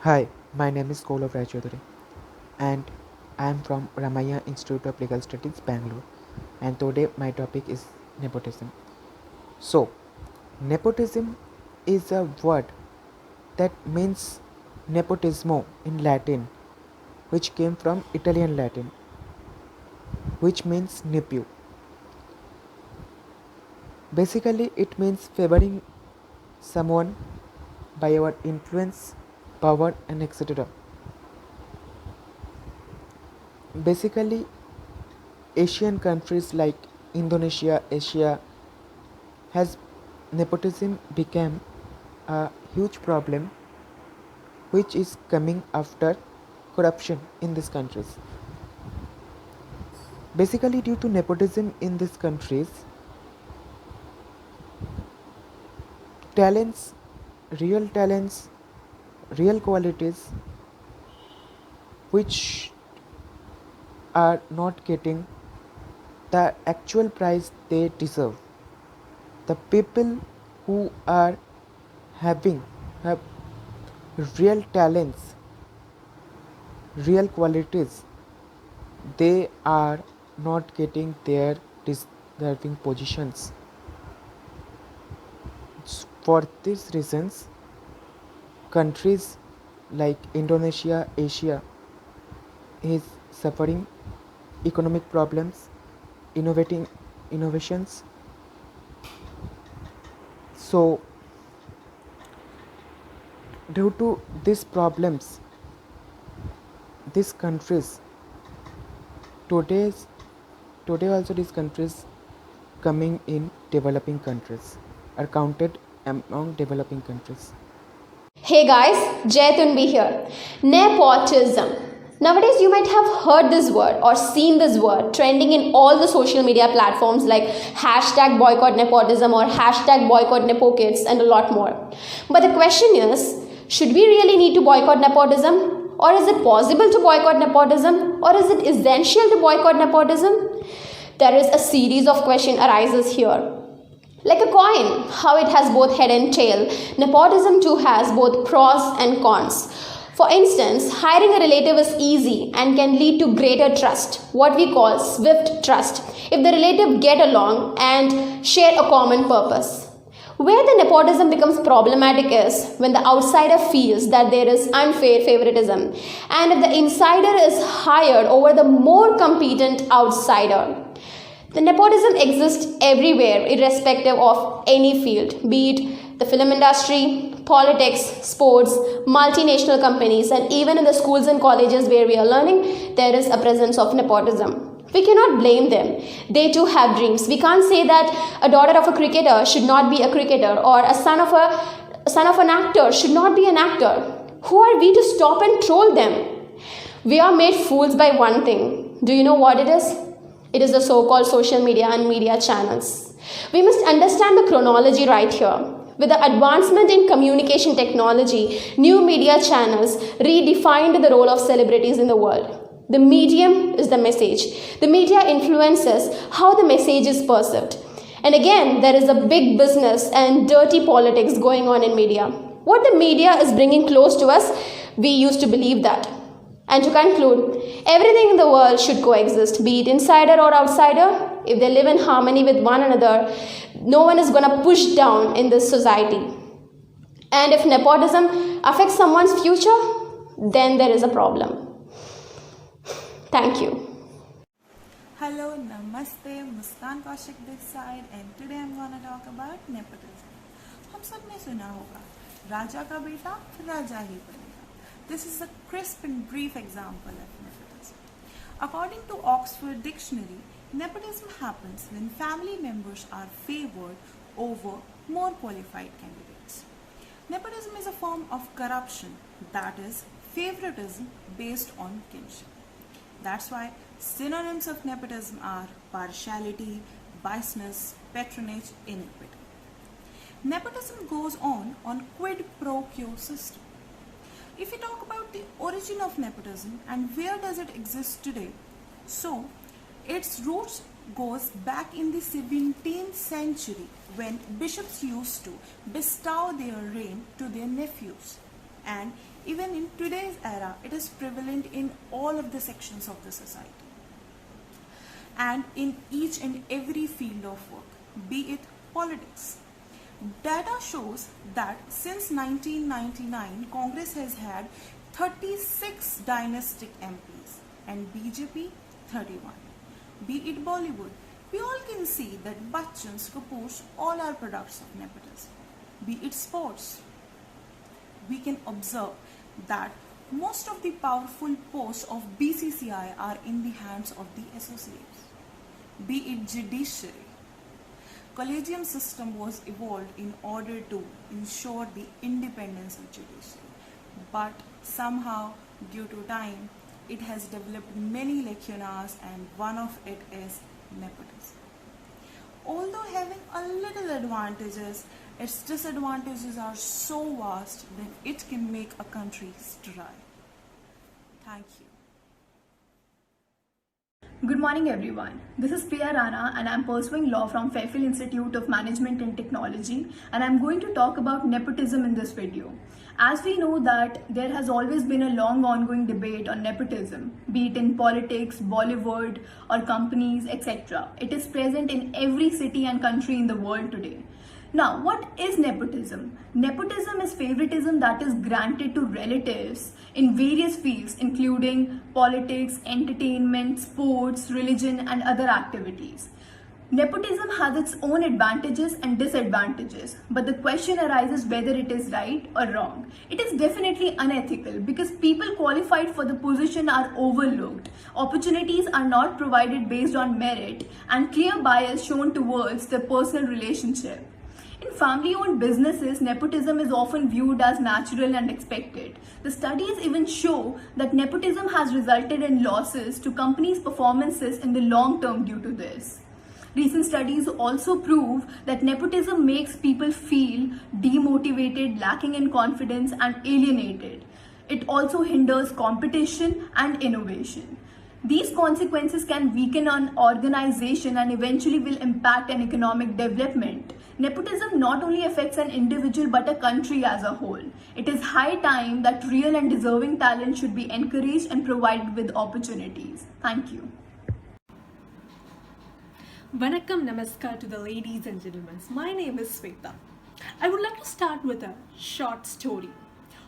Hi, my name is Gaurav Rai Chaudhary and I am from Ramaiah Institute of Legal Studies, Bangalore. And today my topic is nepotism. So, nepotism is a word that means nepotismo in Latin, which came from Italian Latin, which means nephew. Basically, it means favoring someone by our influence, power, and etc. Basically, Asian countries like Indonesia, Asia has nepotism become a huge problem which is coming after corruption in these countries. Basically, due to nepotism in these countries, talents, talents, real qualities which are not getting the actual price they deserve. The people who are having have real talents, real qualities, they are not getting their deserving positions. For these reasons, countries like Indonesia, Asia is suffering economic problems, innovating innovations. So due to these problems, these countries today's today also these countries coming in developing countries are counted among developing countries. Hey guys, Jaitunbi here. Nepotism. Nowadays, you might have heard this word or seen this word trending in all the social media platforms like hashtag boycott nepotism or hashtag boycott nepo kids and a lot more. But the question is, should we really need to boycott nepotism? Or is it possible to boycott nepotism? Or is it essential to boycott nepotism? There is a series of question arises here. Like a coin, how it has both head and tail, nepotism too has both pros and cons. For instance, hiring a relative is easy and can lead to greater trust, what we call swift trust, if the relative get along and share a common purpose. Where the nepotism becomes problematic is when the outsider feels that there is unfair favoritism and if the insider is hired over the more competent outsider. The nepotism exists everywhere, irrespective of any field, be it the film industry, politics, sports, multinational companies, and even in the schools and colleges where we are learning, there is a presence of nepotism. We cannot blame them. They too have dreams. We can't say that a daughter of a cricketer should not be a cricketer or a son of an actor should not be an actor. Who are we to stop and troll them? We are made fools by one thing. Do you know what it is? It is the so-called social media and media channels. We must understand the chronology right here. With the advancement in communication technology, new media channels redefined the role of celebrities in the world. The medium is the message. The media influences how the message is perceived. And again, there is a big business and dirty politics going on in media. What the media is bringing close to us, we used to believe that. And to conclude, everything in the world should coexist, be it insider or outsider. If they live in harmony with one another, no one is going to push down in this society. And if nepotism affects someone's future, then there is a problem. Thank you. Hello, Namaste, Muskan Kaushik this side, and today I'm gonna talk about nepotism. हम सब ने सुना होगा, राजा का बेटा राजा ही बनेगा. This is a crisp and brief example of nepotism. According to Oxford Dictionary, nepotism happens when family members are favored over more qualified candidates. Nepotism is a form of corruption, that is, favoritism based on kinship. That's why synonyms of nepotism are partiality, biasness, patronage, iniquity. Nepotism goes on quid pro quo system. If we talk about the origin of nepotism and where does it exist today, so its roots goes back in the 17th century when bishops used to bestow their reign to their nephews. And even in today's era, it is prevalent in all of the sections of the society and in each and every field of work, be it politics. Data shows that since 1999, Congress has had 36 dynastic MPs and BJP 31. Be it Bollywood, we all can see that Bachchans, Kapoors, all are products of nepotism. Be it sports, we can observe that most of the powerful posts of BCCI are in the hands of the associates. Be it judiciary, collegium system was evolved in order to ensure the independence of judiciary, but somehow due to time it has developed many lacunas, and one of it is nepotism. Although having a little advantages, its disadvantages are so vast that it can make a country dry. Thank you. Good morning everyone. This is Priya Rana and I am pursuing law from Fairfield Institute of Management and Technology, and I am going to talk about nepotism in this video. As we know that there has always been a long ongoing debate on nepotism, be it in politics, Bollywood or companies, etc. It is present in every city and country in the world today. Now, what is nepotism? Nepotism is favoritism that is granted to relatives in various fields, including politics, entertainment, sports, religion, and other activities. Nepotism has its own advantages and disadvantages, but the question arises whether it is right or wrong. It is definitely unethical because people qualified for the position are overlooked, opportunities are not provided based on merit, and clear bias shown towards the personal relationship. In family-owned businesses, nepotism is often viewed as natural and expected. The studies even show that nepotism has resulted in losses to companies' performances in the long term due to this. Recent studies also prove that nepotism makes people feel demotivated, lacking in confidence, and alienated. It also hinders competition and innovation. These consequences can weaken an organization and eventually will impact an economic development. Nepotism not only affects an individual but a country as a whole. It is high time that real and deserving talent should be encouraged and provided with opportunities. Thank you. Vanakkam Namaskar to the ladies and gentlemen. My name is Sweta. I would like to start with a short story.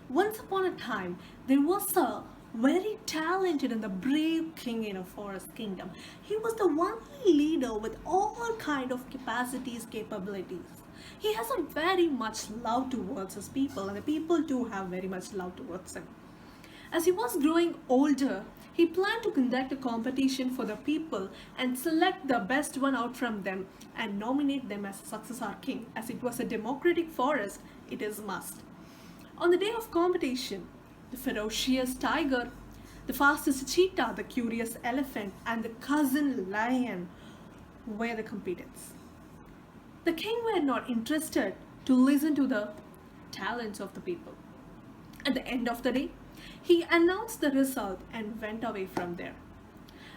Once upon a time, there was a very talented and the brave king in a forest kingdom. He was the only leader with all kind of capacities, capabilities. He has a very much love towards his people, and the people too have very much love towards him. As he was growing older, he planned to conduct a competition for the people and select the best one out from them and nominate them as successor king. As it was a democratic forest, it is must. On the day of competition, the ferocious tiger, the fastest cheetah, the curious elephant, and the cousin lion were the competitors. The king were not interested to listen to the talents of the people. At the end of the day, he announced the result and went away from there.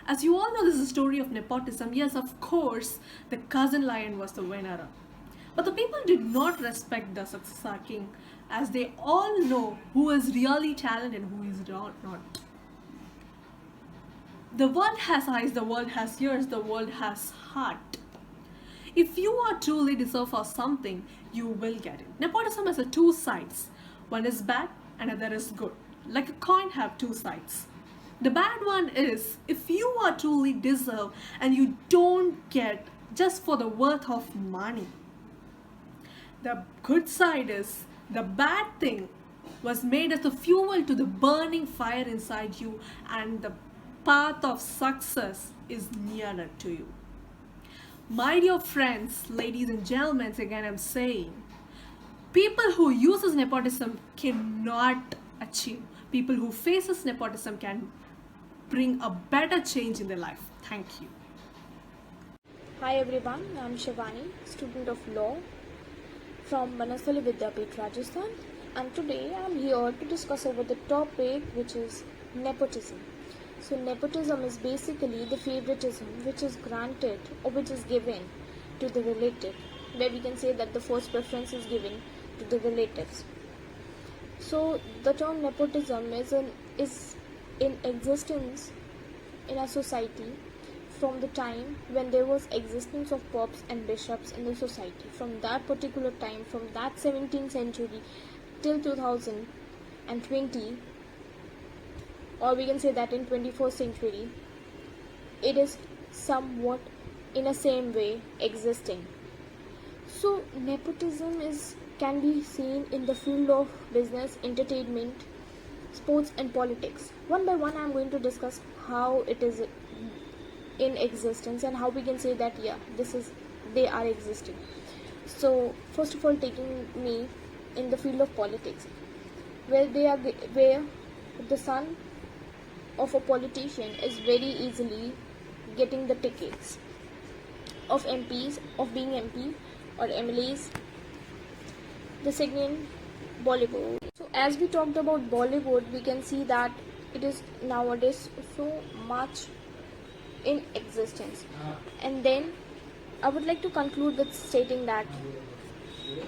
As you all know, this is a story of nepotism. Yes, of course, the cousin lion was the winner. But the people did not respect the successor king, as they all know who is really talented and who is not. The world has eyes, the world has ears, the world has heart. If you are truly deserve for something, you will get it. Nepotism has two sides. One is bad, another is good. Like a coin have two sides. The bad one is if you are truly deserve and you don't get just for the worth of money. The good side is the bad thing was made as a fuel to the burning fire inside you, and the path of success is nearer to you. My dear friends, ladies and gentlemen, again I'm saying, people who uses nepotism cannot achieve. People who faces nepotism can bring a better change in their life. Thank you. Hi everyone, I am Shivani, student of law from Manasali Vidyapith, Rajasthan, and today I am here to discuss over the topic which is nepotism. So nepotism is basically the favoritism which is granted or which is given to the relative, where we can say that the first preference is given to the relatives. So the term nepotism is in existence in a society from the time when there was existence of popes and bishops in the society. From that particular time, from that 17th century till 2020, or we can say that in 21st century, it is somewhat in a same way existing. So nepotism can be seen in the field of business, entertainment, sports and politics. One by one I am going to discuss how it is in existence and how we can say that they are existing. So first of all, taking me in the field of politics, where the son of a politician is very easily getting the tickets of MPs, of being MP or MLAs. The second, Bollywood. So as we talked about Bollywood, we can see that it is nowadays so much in existence. And then I would like to conclude with stating that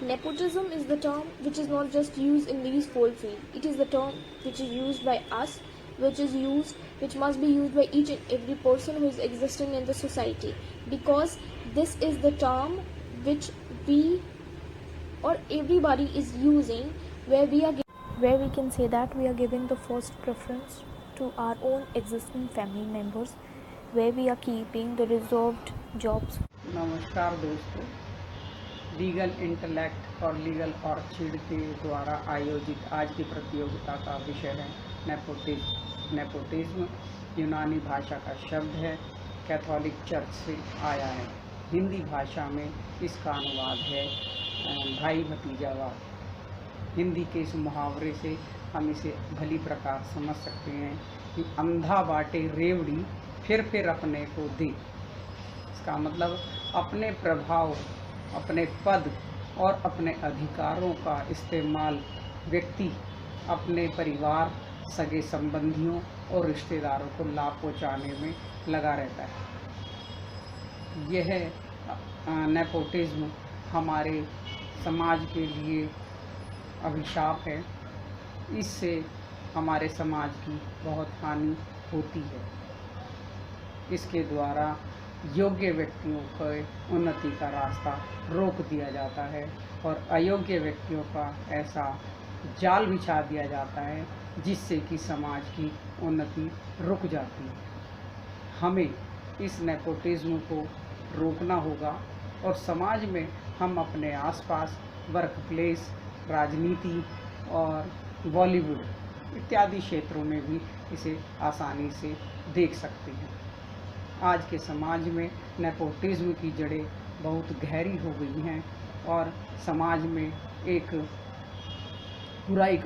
nepotism is the term which is not just used in these four fields. It is the term which is used by us, which must be used by each and every person who is existing in the society, because this is the term which we or everybody is using, where we can say that we are giving the first preference to our own existing family members, where we are keeping the reserved jobs. नमस्कार दोस्तों, legal intellect और legal orchid के द्वारा आयोजित आज की प्रतियोगिता का विषय है नेपोटिज्म। नेपोटिज्म यूनानी भाषा का शब्द है, कैथोलिक चर्च से आया है। हिंदी भाषा में इसका अनुवाद है भाई भतीजावाद। हिंदी के इस मुहावरे से हम इसे भली प्रकार समझ सकते हैं कि अंधा बाटे रेवड़ी फिर अपने को दे। इसका मतलब अपने प्रभाव, अपने पद और अपने अधिकारों का इस्तेमाल व्यक्ति अपने परिवार, सगे संबंधियों और रिश्तेदारों को लाभ पहुंचाने में लगा रहता है। यह नेपोटिज्म हमारे समाज के लिए अभिशाप है। इससे हमारे समाज की बहुत हानि होती है। इसके द्वारा योग्य व्यक्तियों को उन्नति का रास्ता रोक दिया जाता है और अयोग्य व्यक्तियों का ऐसा जाल बिछा दिया जाता है जिससे कि समाज की उन्नति रुक जाती है। हमें इस नेपोटिज्म को रोकना होगा और समाज में हम अपने आसपास, वर्क प्लेस, राजनीति और बॉलीवुड इत्यादि क्षेत्रों में भी इसे आसानी से देख सकते हैं। आज के समाज में नेपोटिज्म की जड़ें बहुत गहरी हो गई हैं और समाज में एक बुराई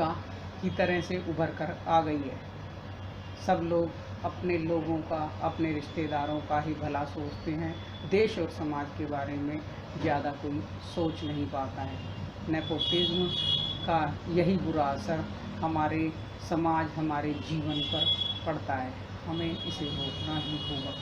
की तरह से उभर कर आ गई है। सब लोग अपने लोगों का, अपने रिश्तेदारों का ही भला सोचते हैं। देश और समाज के बारे में ज़्यादा कोई सोच नहीं पाता है। नेपोटिज्म का यही बुरा असर हमारे समाज, हमारे जीवन पर पड़ता है। हमें इसे रोकना ही होगा।